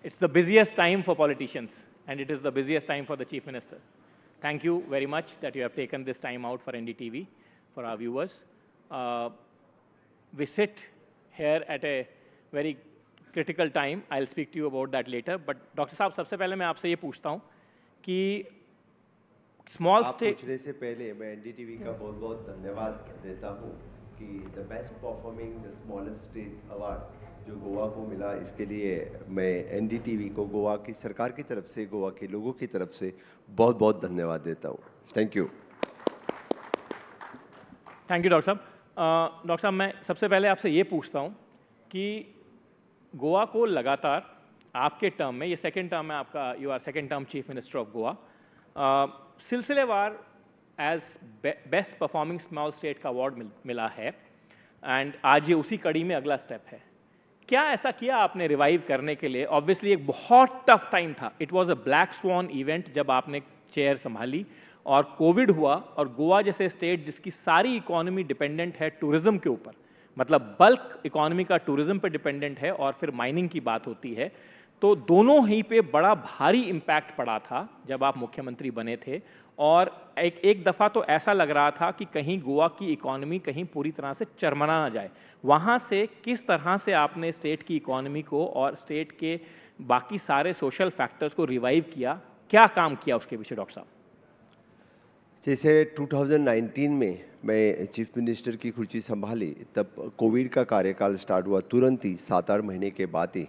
It's the busiest time for politicians, and it is the busiest time for the Chief Minister. Thank you very much that you have taken this time out for NDTV, for our viewers. We sit here at a very critical time. I'll speak to you about that later. But Dr. साहब, सबसे पहले मैं आपसे ये पूछता हूँ कि small state पूछने से पहले मैं एनडीटीवी का बहुत बहुत धन्यवाद देता हूँ कि the best performing the smallest state award जो गोवा को मिला, इसके लिए मैं एनडीटीवी को गोवा की सरकार की तरफ से, गोवा के लोगों की तरफ से बहुत बहुत धन्यवाद देता हूँ. Thank you. Thank you doctor साहब. डॉक्टर साहब, मैं सबसे पहले आपसे ये पूछता हूँ कि गोवा को लगातार आपके टर्म में, ये सेकेंड टर्म है आपका, you are second term chief minister of Goa, सिलसिलेवार as best performing small state का अवार्ड मिला है, एंड आज ये उसी कड़ी में अगला स्टेप है. क्या ऐसा किया आपने रिवाइव करने के लिए? ऑब्वियसली एक बहुत टफ टाइम था, it was a black sworn event जब आपने चेयर संभाली और कोविड हुआ, और गोवा जैसे स्टेट जिसकी सारी इकोनॉमी डिपेंडेंट है टूरिज्म के ऊपर, मतलब बल्क इकोनॉमी का टूरिज्म पे डिपेंडेंट है, और फिर माइनिंग की बात होती है, तो दोनों ही पे बड़ा भारी इम्पैक्ट पड़ा था जब आप मुख्यमंत्री बने थे. और एक दफ़ा तो ऐसा लग रहा था कि कहीं गोवा की इकोनॉमी कहीं पूरी तरह से चरमरा ना जाए. वहाँ से किस तरह से आपने स्टेट की इकोनॉमी को और स्टेट के बाकी सारे सोशल फैक्टर्स को रिवाइव किया? क्या काम किया उसके पीछे डॉक्टर साहब? जैसे 2019 में मैं चीफ मिनिस्टर की कुर्सी संभाली, तब कोविड का कार्यकाल स्टार्ट हुआ तुरंत ही 7-8 महीने के बाद ही.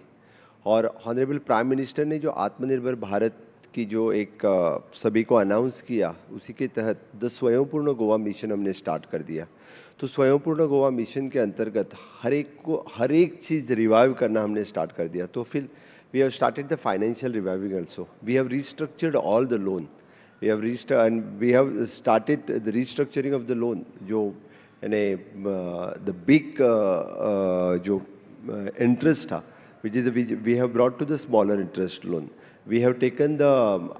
और ऑनरेबल प्राइम मिनिस्टर ने जो आत्मनिर्भर भारत की जो एक सभी को अनाउंस किया, उसी के तहत द स्वयंपूर्ण गोवा मिशन हमने स्टार्ट कर दिया. तो स्वयंपूर्ण गोवा मिशन के अंतर्गत हर एक चीज़ रिवाइव करना हमने स्टार्ट कर दिया. तो फिर we have started the financial reviving also. We have restructured all the loan. we have started the restructuring of the loan, जो यानी the big जो interest था, which is we have brought to the smaller interest loan. We have taken the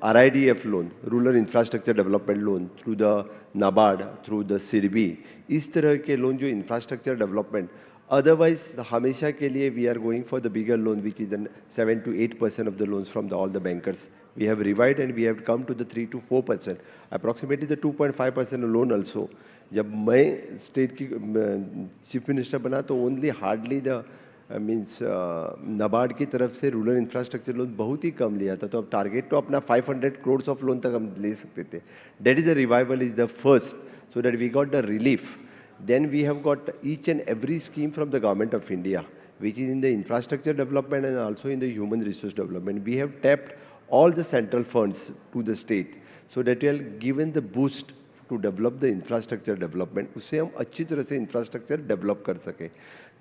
RIDF loan, Rural Infrastructure Development Loan, through the NABARD, through the SIDBI. इस तरह के loan जो infrastructure development, otherwise हमेशा के लिए we are going for the bigger loan, which is the 7 to 8% of the loans from all the bankers. We have revived and we have come to the 3 to 4%, approximately the 2.5% loan also. जब मैं state की chief minister बना तो only hardly the means NABARD की तरफ से rural infrastructure loan बहुत ही कम लिया था. तो अब टारगेट तो अपना 500 करोड़ ऑफ लोन तक हम ले सकते थे. That is the revival is the first, so that we got the relief. Then we have got each and every scheme from the government of India, which is in the infrastructure development and also in the human resource development. We have tapped all the central funds to the state, so that we have given the boost to develop the infrastructure development. उससे हम अच्छी तरह से infrastructure develop कर सके.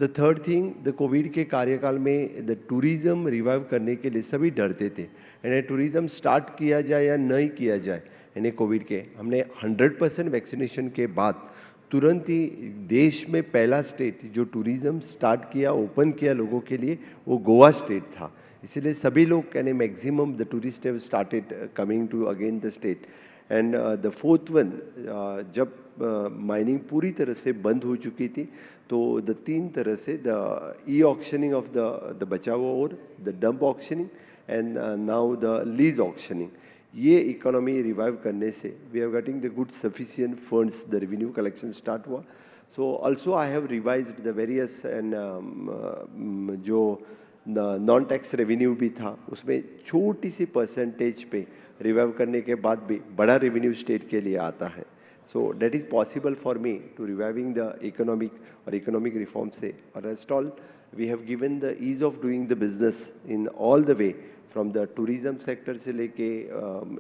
The third thing, the COVID के कार्यकाल में the tourism revive करने के लिए सभी डरते थे, यानी tourism start किया जाए या नहीं किया जाए. यानी कोविड के हमने 100% वैक्सीनेशन के बाद तुरंत ही देश में पहला स्टेट जो टूरिज्म स्टार्ट किया, ओपन किया लोगों के लिए, वो गोवा स्टेट था. इसीलिए सभी लोग यानी maximum the tourist have started coming to again the state. And the fourth one, जब माइनिंग पूरी तरह से बंद हो चुकी थी, तो द 3 तरह से the e auctioning of the बचाओ और the dump auctioning and now the lease auctioning, ये इकोनॉमी रिवाइव करने से we are getting the good sufficient funds, the revenue collection start हुआ. So also I have revised the various and जो non tax revenue भी था, उसमें छोटी सी percentage पे रिवाइव करने के बाद भी बड़ा रेवेन्यू स्टेट के लिए आता है. So that is possible for me to reviving the economic और इकोनॉमिक रिफॉर्म से. और rest all we have given the ease of doing the business in all the way, from the tourism sector से लेके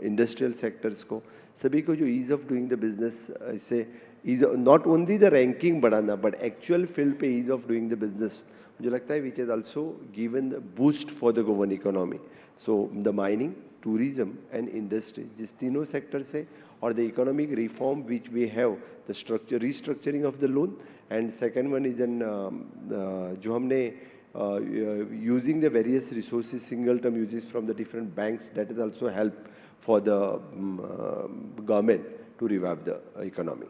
industrial sectors को, सभी को जो ease of doing the business, इससे is not only the ranking बढ़ाना but actual field पे ease of doing the business, मुझे लगता है विच is also given the boost for the Goan economy. So the mining, tourism and industry, जिस तीनों sector से, और the economic reform which we have the structure restructuring of the loan, and second one is an जो हमने using the various resources, single term uses from the different banks, that is also help for the government to revive the economy.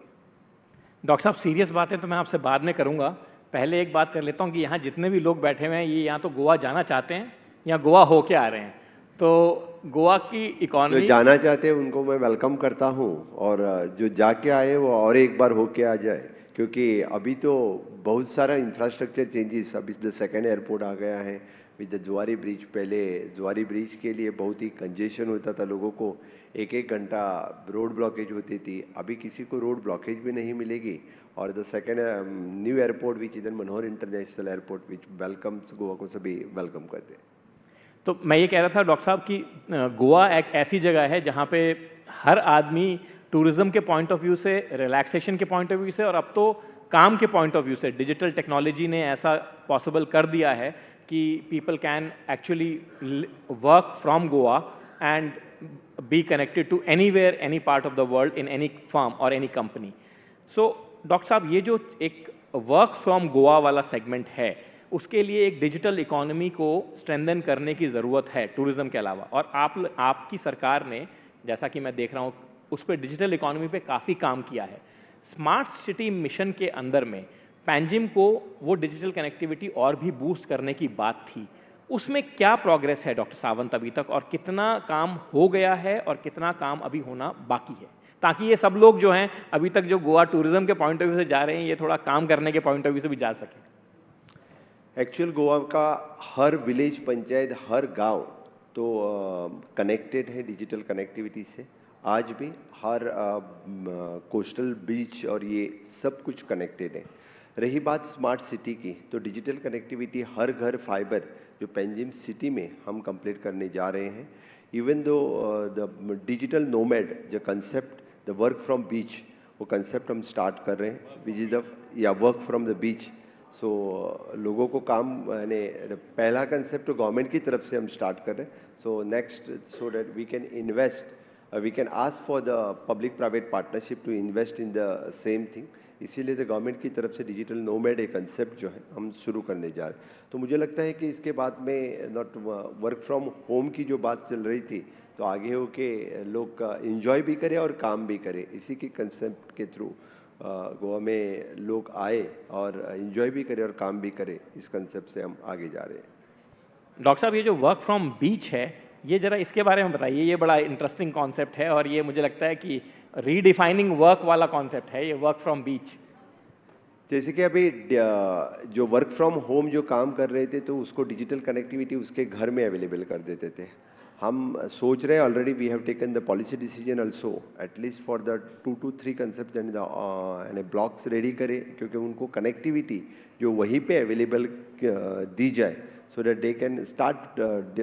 Doctor साहब, serious बातें तो मैं आपसे बाद में करूंगा, पहले एक बात कर लेता हूं कि यहाँ जितने भी लोग बैठे हुए हैं, ये यहाँ तो गोवा जाना चाहते हैं या गोवा होके आ रहे हैं, तो गोवा की जो इकॉनमी जाना चाहते हैं उनको मैं वेलकम करता हूँ, और जो जाके आए वो और एक बार होके आ जाए, क्योंकि अभी तो बहुत सारा इंफ्रास्ट्रक्चर चेंजेस, अभी द सेकेंड एयरपोर्ट आ गया है विद द जुआरी ब्रिज। पहले जुआरी ब्रिज के लिए बहुत ही कंजेशन होता था, लोगों को एक एक घंटा रोड ब्लॉकेज होती थी, अभी किसी को रोड ब्लॉकेज भी नहीं मिलेगी। और the second new airport which is Manohar international airport which welcomes Goa को सभी वेलकम करते हैं। तो मैं ये कह रहा था डॉक्टर साहब कि गोवा एक ऐसी जगह है जहाँ पे हर आदमी टूरिज्म के पॉइंट ऑफ व्यू से, रिलैक्सेशन के पॉइंट ऑफ व्यू से, और अब तो काम के पॉइंट ऑफ व्यू से डिजिटल टेक्नोलॉजी ने ऐसा पॉसिबल कर दिया है कि people can actually work from Goa and be connected to anywhere, any part of the world, in any firm और एनी कंपनी। सो डॉक्टर साहब, ये जो एक वर्क फ्रॉम गोवा वाला सेगमेंट है, उसके लिए एक डिजिटल इकोनॉमी को स्ट्रेंथन करने की ज़रूरत है टूरिज्म के अलावा, और आपकी सरकार ने, जैसा कि मैं देख रहा हूँ, उस पर डिजिटल इकोनॉमी पे काफ़ी काम किया है। स्मार्ट सिटी मिशन के अंदर में पैंजिम को वो डिजिटल कनेक्टिविटी और भी बूस्ट करने की बात थी, उसमें क्या प्रोग्रेस है डॉक्टर सावंत अभी तक, और कितना काम हो गया है और कितना काम अभी होना बाकी है, ताकि ये सब लोग जो हैं अभी तक जो गोवा टूरिज्म के पॉइंट ऑफ व्यू से जा रहे हैं, ये थोड़ा काम करने के पॉइंट ऑफ व्यू से भी जा सकें। एक्चुअल गोवा का हर विलेज, पंचायत, हर गांव तो कनेक्टेड है डिजिटल कनेक्टिविटी से। आज भी हर कोस्टल बीच और ये सब कुछ कनेक्टेड है। रही बात स्मार्ट सिटी की, तो डिजिटल कनेक्टिविटी हर घर फाइबर जो पैंजिम सिटी में हम कंप्लीट करने जा रहे हैं। Even though the digital nomad जो कंसेप्ट, द वर्क फ्रॉम बीच, वो कंसेप्ट हम स्टार्ट कर रहे हैं, विच इज द या वर्क फ्रॉम द बीच। सो लोगों को काम, यानी पहला कंसेप्ट तो गवर्नमेंट की तरफ से हम स्टार्ट कर रहे हैं। So next, so that we can invest, we can ask for the public private partnership to invest in the same thing. इसीलिए तो गवर्नमेंट की तरफ से डिजिटल नोमैड एक कंसेप्ट जो है हम शुरू करने जा रहे हैं। तो मुझे लगता है कि इसके बाद में नॉट वर्क फ्रॉम होम की जो बात चल रही थी, तो आगे हो के लोग इंजॉय भी करें और काम भी करें, इसी के कंसेप्ट के थ्रू गोवा में लोग आए और एंजॉय भी करें और काम भी करें, इस कंसेप्ट से हम आगे जा रहे हैं। डॉक्टर साहब, ये जो वर्क फ्रॉम बीच है, ये जरा इसके बारे में बताइए। ये बड़ा इंटरेस्टिंग कॉन्सेप्ट है और ये मुझे लगता है कि रीडिफाइनिंग वर्क वाला कॉन्सेप्ट है ये वर्क फ्रॉम बीच। जैसे कि अभी जो वर्क फ्रॉम होम जो काम कर रहे थे, तो उसको डिजिटल कनेक्टिविटी उसके घर में अवेलेबल कर देते थे। हम सोच रहे हैं, already we have taken the policy decision also, at least for the 2 to 3 concept यानी ब्लॉक्स रेडी करें, क्योंकि उनको कनेक्टिविटी जो वहीं पे अवेलेबल दी जाए, so that they can start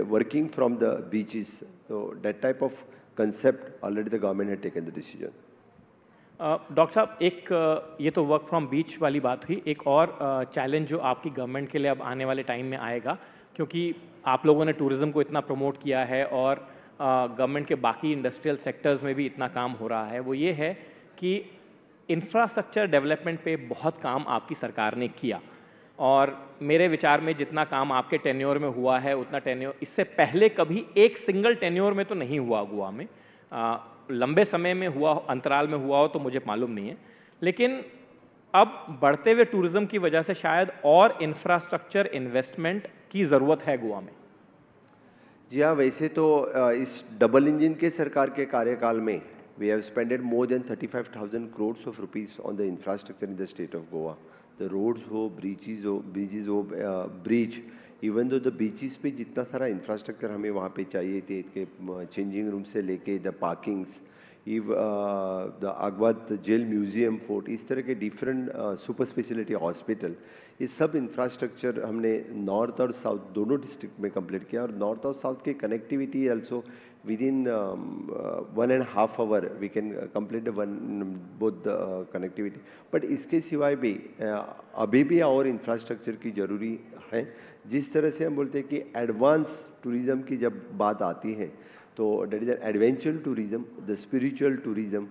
working from the beaches. तो that type of concept already the government had taken the decision. Doctor साहब, एक ये तो वर्क फ्रॉम बीच वाली बात हुई। एक और चैलेंज जो आपकी गवर्नमेंट के लिए अब आने वाले टाइम में आएगा, क्योंकि आप लोगों ने टूरिज़्म को इतना प्रमोट किया है और गवर्नमेंट के बाकी इंडस्ट्रियल सेक्टर्स में भी इतना काम हो रहा है, वो ये है कि इंफ्रास्ट्रक्चर डेवलपमेंट पे बहुत काम आपकी सरकार ने किया। और मेरे विचार में जितना काम आपके टेन्योर में हुआ है, उतना टेन्योर इससे पहले कभी एक सिंगल टेन्योर में तो नहीं हुआ गोवा में। लंबे समय में हुआ, अंतराल में हुआ हो तो मुझे मालूम नहीं है, लेकिन अब बढ़ते हुए टूरिज्म की वजह से शायद और इंफ्रास्ट्रक्चर इन्वेस्टमेंट की ज़रूरत है गोवा में। जी हाँ, वैसे तो इस डबल इंजन के सरकार के कार्यकाल में we have spended more then 35,000 crores of rupees on the infrastructure in the state of Goa. The roads हो, ब्रिजेज हो, bridge, even though the beaches पे जितना सारा इंफ्रास्ट्रक्चर हमें वहाँ पे चाहिए थे, चेंजिंग रूम से लेके the parkings, the Aguada jail, museum, fort, इस तरह के डिफरेंट सुपर स्पेशलिटी हॉस्पिटल, ये सब इंफ्रास्ट्रक्चर हमने नॉर्थ और साउथ दोनों डिस्ट्रिक्ट में कंप्लीट किया। और नॉर्थ और साउथ की connectivity also within 1.5 hour we can complete both the connectivity. But इसके सिवाय भी अभी भी और इंफ्रास्ट्रक्चर की ज़रूरी है। जिस तरह से हम बोलते हैं कि एडवांस टूरिज़्म की जब बात आती है, तो that is adventure tourism, the spiritual tourism,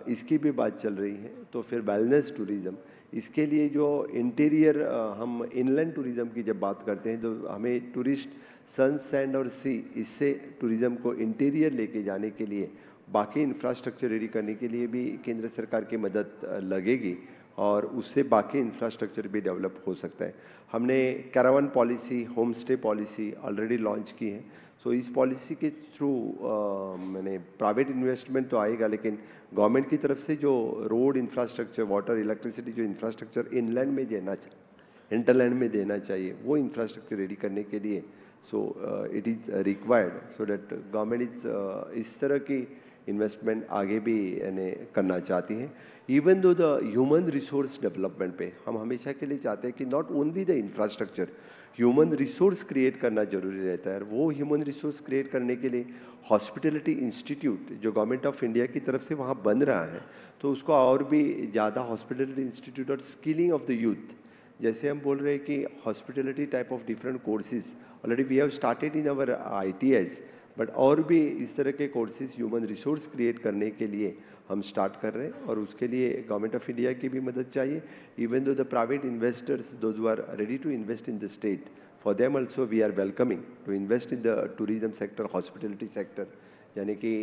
इसकी भी बात चल रही है। तो फिर वेलनेस टूरिज़्म, इसके लिए जो इंटीरियर हम इनलैंड टूरिज़्म की जब बात करते हैं, तो हमें टूरिस्ट सन, सैंड और सी, इससे टूरिज़्म को इंटीरियर लेके जाने के लिए, बाकी इंफ्रास्ट्रक्चर रेडी करने के लिए भी केंद्र सरकार की मदद लगेगी। और उससे बाकी इंफ्रास्ट्रक्चर भी डेवलप हो सकता है। हमने caravan policy, home stay policy already launch की है। सो इस पॉलिसी के थ्रू मैंने प्राइवेट इन्वेस्टमेंट तो आएगा, लेकिन गवर्नमेंट की तरफ से जो रोड इंफ्रास्ट्रक्चर, वाटर, इलेक्ट्रिसिटी जो इंफ्रास्ट्रक्चर इनलैंड में हिंटरलैंड में देना चाहिए, वो इंफ्रास्ट्रक्चर रेडी करने के लिए it is required so that government इस तरह की इन्वेस्टमेंट आगे भी यानी करना चाहती है। Even though the human resource development पे हम हमेशा के लिए चाहते हैं कि not only the infrastructure, human resource create करना जरूरी रहता है। वो ह्यूमन रिसोर्स क्रिएट करने के लिए हॉस्पिटलिटी इंस्टीट्यूट जो गवर्नमेंट ऑफ इंडिया की तरफ से वहाँ बन रहा है, तो उसको और भी ज़्यादा हॉस्पिटलिटी इंस्टीट्यूट और स्किलिंग ऑफ द यूथ, जैसे हम बोल रहे हैं कि hospitality type of different courses already we have started in our ITIs, but और भी इस तरह के कोर्सेज ह्यूमन रिसोर्स क्रिएट करने के लिए हम स्टार्ट कर रहे हैं, और उसके लिए गवर्नमेंट ऑफ इंडिया की भी मदद चाहिए। Even though the private investors those who are ready to invest in the state, for them also we are welcoming to invest in the tourism sector, hospitality sector, यानी कि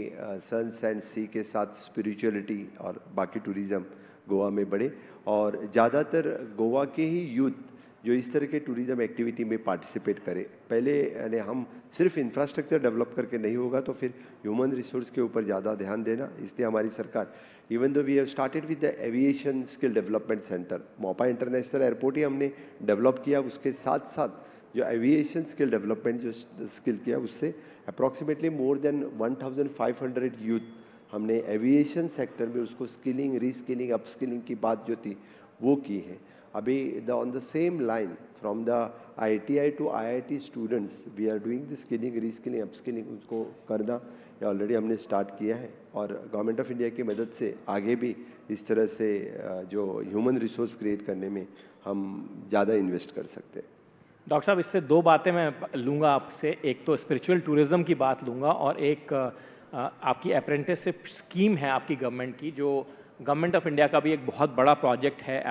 sons and सी के साथ spirituality और बाकी tourism Goa में बढ़े। और ज़्यादातर गोवा के ही यूथ जो इस तरह के टूरिज्म एक्टिविटी में पार्टिसिपेट करे। पहले यानी हम सिर्फ इंफ्रास्ट्रक्चर डेवलप करके नहीं होगा, तो फिर ह्यूमन रिसोर्स के ऊपर ज़्यादा ध्यान देना, इसलिए हमारी सरकार even though we have started with the aviation skill development centre, Mopa international airport ही हमने डेवलप किया, उसके साथ साथ जो एविएशन स्किल डेवलपमेंट जो स्किल किया, उससे अप्रॉक्सीमेटली मोर देन 1500 यूथ हमने एविएशन सेक्टर में उसको स्किलिंग, रीस्किलिंग, अपस्किलिंग की बात जो थी वो की है। अभी on the same line from the ITI to IIT students we are doing the skilling, reskilling, upskilling, उसको करना ये ऑलरेडी हमने स्टार्ट किया है, और गवर्नमेंट ऑफ इंडिया की मदद से आगे भी इस तरह से जो ह्यूमन रिसोर्स क्रिएट करने में हम ज़्यादा इन्वेस्ट कर सकते हैं। डॉक्टर साहब, इससे दो बातें मैं लूँगा आपसे, एक तो स्पिरिचुअल टूरिज्म की बात लूँगा, और एक आपकी अप्रेंटिसशिप स्कीम है आपकी गवर्नमेंट की, जो गवर्नमेंट ऑफ इंडिया का भी एक बहुत बड़ा प्रोजेक्ट है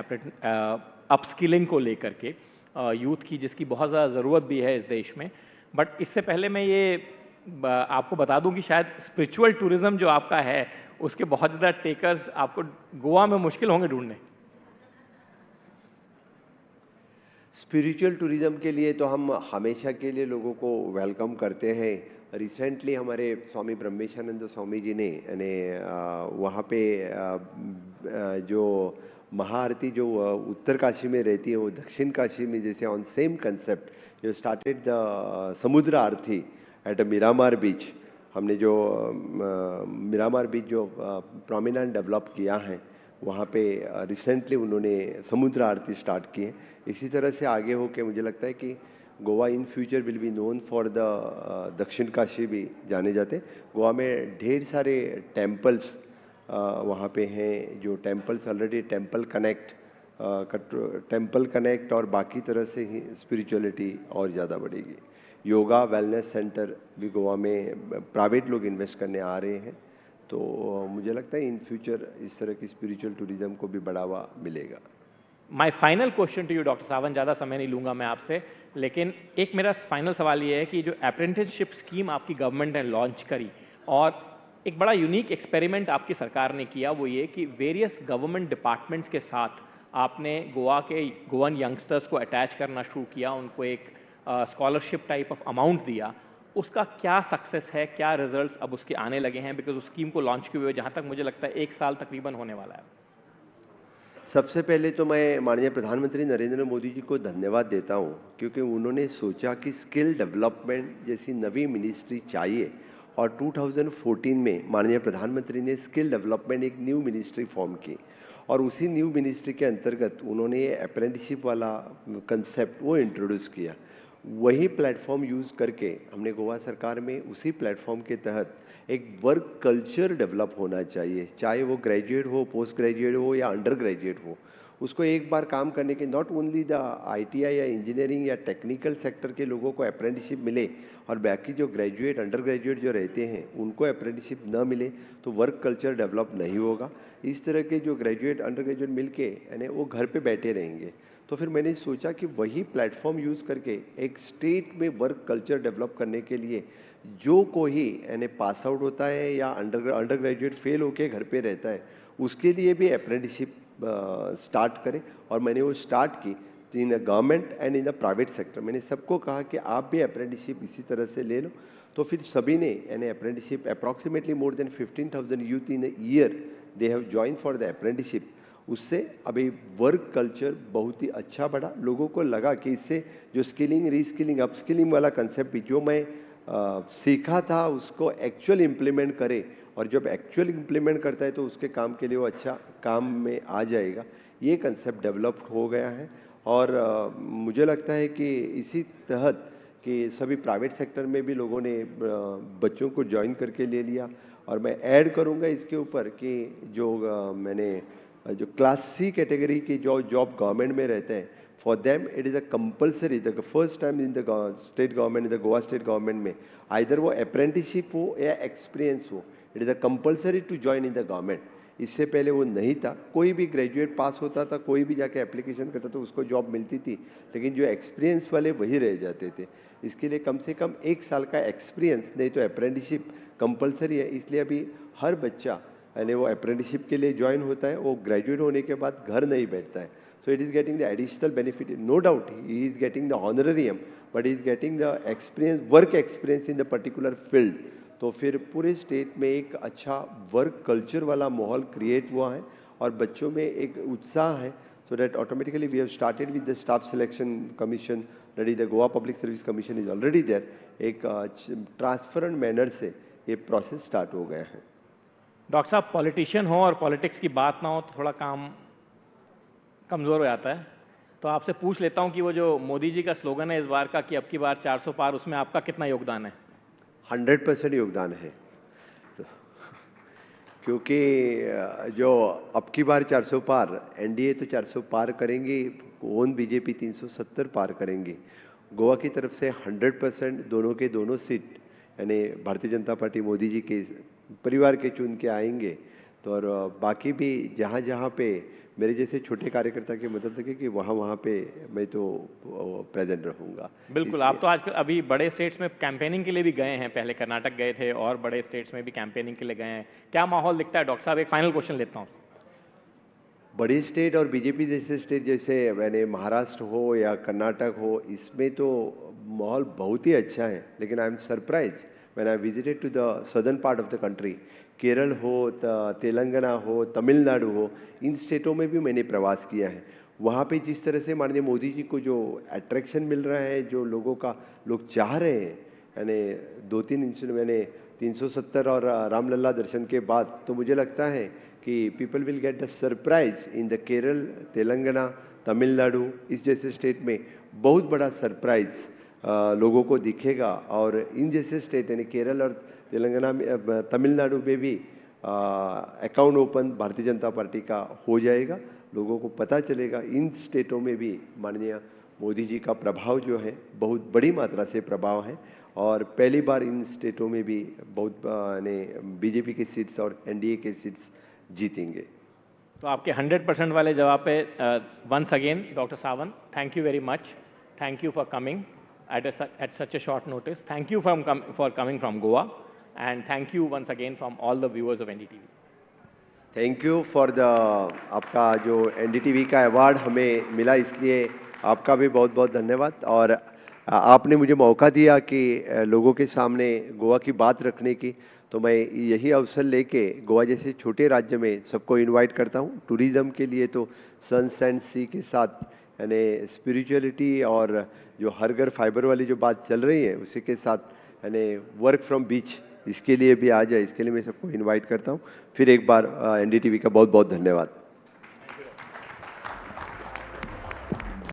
अपस्किलिंग को लेकर के यूथ की, जिसकी बहुत ज़्यादा ज़रूरत भी है इस देश में। बट इससे पहले मैं ये आपको बता दूं कि शायद स्पिरिचुअल टूरिज्म जो आपका है उसके बहुत ज़्यादा टेकर्स आपको गोवा में मुश्किल होंगे ढूंढने। स्पिरिचुअल टूरिज्म के लिए तो हम हमेशा के लिए लोगों को वेलकम करते हैं। रिसेंटली हमारे स्वामी ब्रह्मेशानंद स्वामी जी ने वहाँ पे जो महाआरती जो उत्तर काशी में रहती है, वो दक्षिण काशी में जैसे ऑन सेम कंसेप्ट जो स्टार्टेड द समुद्र आरती एट मिरामार बीच, हमने जो मिरामार बीच जो प्रोमिनेंट डेवलप किया है, वहाँ पे रिसेंटली उन्होंने समुद्र आरती स्टार्ट की है। इसी तरह से आगे होके मुझे लगता है कि Goa in future will be known for the दक्षिण काशी भी जाने जाते। गोवा में ढेर सारे टेम्पल्स वहाँ पे हैं, जो टेम्पल्स ऑलरेडी टेम्पल कनेक्ट और बाकी तरह से ही स्पिरिचुअलिटी और ज़्यादा बढ़ेगी। योगा वेलनेस सेंटर भी गोवा में प्राइवेट लोग इन्वेस्ट करने आ रहे हैं, तो मुझे लगता है इन फ्यूचर इस तरह की स्पिरिचुअल टूरिज्म को भी बढ़ावा मिलेगा। My final question to you doctor Sawant, ज़्यादा समय नहीं लूँगा मैं आपसे, लेकिन एक मेरा फाइनल सवाल ये है कि जो अप्रेंटिसशिप स्कीम आपकी गवर्नमेंट ने लॉन्च करी, और एक बड़ा यूनिक एक्सपेरिमेंट आपकी सरकार ने किया, वो ये कि वेरियस गवर्नमेंट डिपार्टमेंट्स के साथ आपने गोवा के गोवन यंगस्टर्स को अटैच करना शुरू किया, उनको एक स्कॉलरशिप टाइप ऑफ अमाउंट दिया। उसका क्या सक्सेस है, क्या रिजल्ट्स अब उसके आने लगे हैं? बिकॉज उस स्कीम को लॉन्च किए हुए जहाँ तक मुझे लगता है 1 साल तकरीबन होने वाला है। सबसे पहले तो मैं माननीय प्रधानमंत्री नरेंद्र मोदी जी को धन्यवाद देता हूं, क्योंकि उन्होंने सोचा कि स्किल डेवलपमेंट जैसी नवी मिनिस्ट्री चाहिए, और 2014 में माननीय प्रधानमंत्री ने स्किल डेवलपमेंट एक न्यू मिनिस्ट्री फॉर्म की, और उसी न्यू मिनिस्ट्री के अंतर्गत उन्होंने ये अप्रेंटिसशिप वाला कंसेप्ट वो इंट्रोड्यूस किया। वही प्लेटफॉर्म यूज़ करके हमने गोवा सरकार में उसी प्लेटफॉर्म के तहत एक वर्क कल्चर डेवलप होना चाहिए, चाहे वो ग्रेजुएट हो, पोस्ट ग्रेजुएट हो या अंडर ग्रेजुएट हो। उसको एक बार काम करने के नॉट ओनली द ITI या इंजीनियरिंग या टेक्निकल सेक्टर के लोगों को अप्रेंटिसशिप मिले, और बाकी जो ग्रेजुएट अंडर ग्रेजुएट जो रहते हैं उनको अप्रेंटिसशिप न मिले, तो वर्क कल्चर डेवलप नहीं होगा। इस तरह के जो ग्रेजुएट अंडर ग्रेजुएट मिल के यानी वो घर पे बैठे रहेंगे। तो फिर मैंने सोचा कि वही प्लेटफॉर्म यूज़ करके एक स्टेट में वर्क कल्चर डेवलप करने के लिए जो कोई यानी पास आउट होता है या अंडर ग्रेजुएट फेल होके घर पे रहता है, उसके लिए भी अप्रेंटिसशिप स्टार्ट करें, और मैंने वो स्टार्ट की इन the government and in the private sector. मैंने सबको कहा कि आप भी अप्रेंटिसशिप इसी तरह से ले लो, तो फिर सभी ने यानी apprenticeship approximately more then 15,000 youth in year they have join for the apprenticeship. उससे अभी वर्क कल्चर बहुत ही अच्छा बढ़ा। लोगों को लगा कि इससे जो स्किलिंग, रीस्किलिंग, अपस्किलिंग वाला कंसेप्ट भी जो मैं सीखा था उसको एक्चुअल इम्प्लीमेंट करे, और जब एक्चुअल इम्प्लीमेंट करता है तो उसके काम के लिए वो अच्छा काम में आ जाएगा। ये कंसेप्ट डेवलप हो गया है, और मुझे लगता है कि इसी तहत कि सभी प्राइवेट सेक्टर में भी लोगों ने बच्चों को ज्वाइन करके ले लिया। और मैं ऐड करूंगा इसके ऊपर कि जो मैंने जो क्लास सी कैटेगरी की जो जॉब गवर्नमेंट में रहते हैं, for them it is a compulsory, the first time in the state government, in the Goa state government में, आइदर वो अप्रेंटिसशिप हो या एक्सपीरियंस हो, it is a compulsory to join in the government. इससे पहले वो नहीं था। कोई भी ग्रेजुएट पास होता था, कोई भी जाके एप्लीकेशन करता था, उसको जॉब मिलती थी, लेकिन जो एक्सपीरियंस वाले वही रह जाते थे। इसके लिए कम से कम 1 साल का एक्सपीरियंस, नहीं तो अप्रेंटिसशिप कंपलसरी है। इसलिए अभी हर बच्चा यानी वो अप्रेंटिसशिप के लिए ज्वाइन होता है, वो ग्रेजुएट होने के बाद घर नहीं बैठता है। So it is getting the additional benefit, no doubt he is getting the honorarium, but he is getting the experience, work experience in the particular field. तो फिर पूरे स्टेट में एक अच्छा वर्क कल्चर वाला माहौल क्रिएट हुआ है, और बच्चों में एक उत्साह है। So that automatically we have started with the staff selection commission, ready the Goa public service commission is already there. एक ट्रांसपेरेंट मैनर से ये प्रोसेस स्टार्ट हो गया है। डॉक्टर साहब, पॉलिटिशियन हो और पॉलिटिक्स की बात ना हो तो थोड़ा काम कमज़ोर हो जाता है, तो आपसे पूछ लेता हूं कि वो जो मोदी जी का स्लोगन है इस बार का कि अब की बार 400 पार, उसमें आपका कितना योगदान है? 100% योगदान है। तो क्योंकि जो अब की बार 400 पार, एनडीए तो 400 पार करेंगे, ओन बीजेपी 370 पार करेंगे। गोवा की तरफ से 100% दोनों के दोनों सीट यानी भारतीय जनता पार्टी मोदी जी के परिवार के चुन के आएंगे। तो और बाकी भी जहाँ जहाँ पे मेरे जैसे छोटे कार्यकर्ता की मदद लगे कि वहाँ पे मैं तो प्रेजेंट रहूँगा। बिल्कुल। आप तो आजकल अभी बड़े स्टेट्स में कैंपेनिंग के लिए भी गए हैं, पहले कर्नाटक गए थे और बड़े स्टेट्स में भी कैंपेनिंग के लिए गए हैं। क्या माहौल दिखता है डॉक्टर साहब? एक फाइनल क्वेश्चन लेता हूँ। बड़ी स्टेट और बीजेपी जैसे स्टेट, जैसे मैंने महाराष्ट्र हो या कर्नाटक हो, इसमें तो माहौल बहुत ही अच्छा है। लेकिन I am surprise when I visited to the southern part of the country, Kerala हो, तेलंगाना हो, तमिलनाडु हो, इन स्टेटों में भी मैंने प्रवास किया है। वहाँ पे जिस तरह से माननीय मोदी जी को जो अट्रैक्शन मिल रहा है, जो लोगों का लोग चाह रहे हैं, यानी 2-3 इंसिडेंट मैंने 370 और रामलला दर्शन के बाद, तो मुझे लगता है कि people will get the surprise in the Kerala, Telangana, Tamil Nadu, इस जैसे स्टेट में बहुत बड़ा सरप्राइज लोगों को दिखेगा। और इन जैसे स्टेट यानी केरल और तेलंगाना में, तमिलनाडु में भी account open Bharatiya Janata party का हो जाएगा। लोगों को पता चलेगा इन स्टेटों में भी माननीय मोदी जी का प्रभाव जो है बहुत बड़ी मात्रा से प्रभाव है, और पहली बार इन स्टेटों में भी बहुत यानी बीजेपी के सीट्स और एनडीए के सीट्स जीतेंगे। तो आपके 100% वाले जवाब पे once again doctor Sawant, thank you very much. Thank you for coming at such a short notice. Thank you for coming from Goa, and thank you once again from all the viewers of NDTV. Thank you for the आपका जो NDTV का award हमें मिला, इसलिए आपका भी बहुत बहुत धन्यवाद। और आपने मुझे मौका दिया कि लोगों के सामने गोवा की बात रखने की, तो मैं यही अवसर लेके गोवा जैसे छोटे राज्य में सबको इनवाइट करता हूँ। टूरिज़्म के लिए तो सन्स एंड सी के साथ यानी स्पिरिचुअलिटी और जो हर घर फाइबर वाली जो बात चल रही है, उसी के साथ यानी वर्क फ्रॉम बीच, इसके लिए भी आ जाए, इसके लिए मैं सबको इनवाइट करता हूँ। फिर एक बार एनडीटीवी का बहुत बहुत धन्यवाद।